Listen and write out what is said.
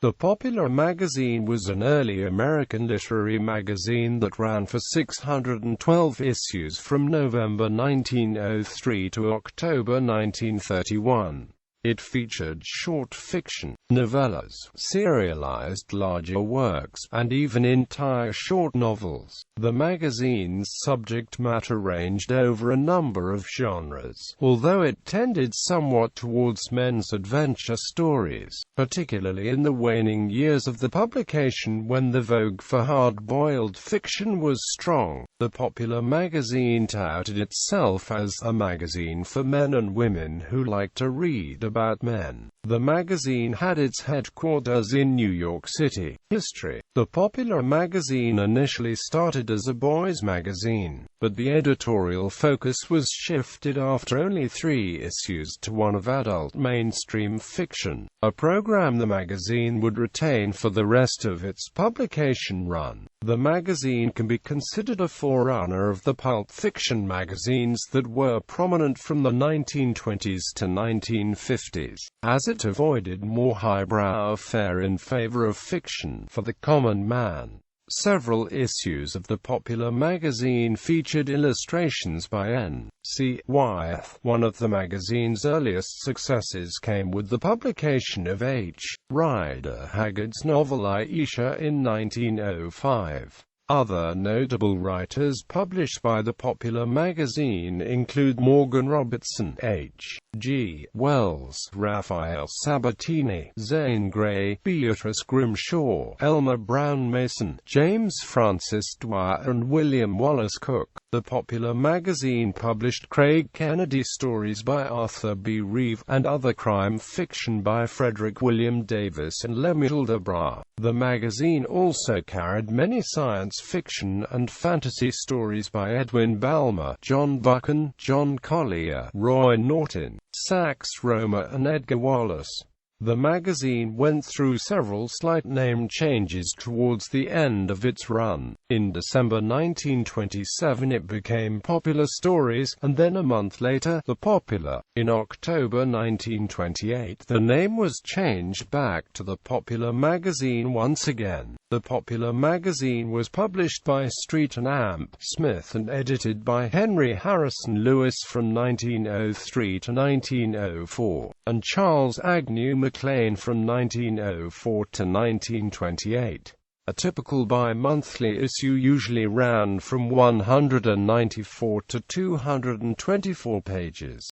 The Popular magazine was an early American literary magazine that ran for 612 issues from November 1903 to October 1931. It featured short fiction, novellas, serialized larger works, and even entire short novels. The magazine's subject matter ranged over a number of genres, although it tended somewhat towards men's adventure stories, particularly in the waning years of the publication when the vogue for hard-boiled fiction was strong. The Popular magazine touted itself as a magazine for men and women who like to read about men. The magazine had its headquarters in New York City. History. The Popular magazine initially started as a boys' magazine, but the editorial focus was shifted after only 3 issues to one of adult mainstream fiction, a program the magazine would retain for the rest of its publication run. The magazine can be considered a forerunner of the pulp fiction magazines that were prominent from the 1920s to 1950s, as it avoided more highbrow fare in favor of fiction for the common man. Several issues of the Popular magazine featured illustrations by N.C. Wyeth. One of the magazine's earliest successes came with the publication of H. Rider Haggard's novel Aisha in 1905. Other notable writers published by the Popular magazine include Morgan Robertson, H. G. Wells, Raphael Sabatini, Zane Grey, Beatrice Grimshaw, Elmer Brown Mason, James Francis Dwyer, and William Wallace Cook. The Popular magazine published Craig Kennedy stories by Arthur B. Reeve, and other crime fiction by Frederick William Davis and Lemuel Debra. The magazine also carried many science fiction and fantasy stories by Edwin Balmer, John Buchan, John Collier, Roy Norton, Sax Rohmer, and Edgar Wallace. The magazine went through several slight name changes towards the end of its run. In December 1927 it became Popular Stories, and then a month later, The Popular. In October 1928 the name was changed back to The Popular magazine once again. The Popular magazine was published by Street and Amp Smith and edited by Henry Harrison Lewis from 1903 to 1904, and Charles Agnew MacLean from 1904 to 1928. A typical bi-monthly issue usually ran from 194 to 224 pages.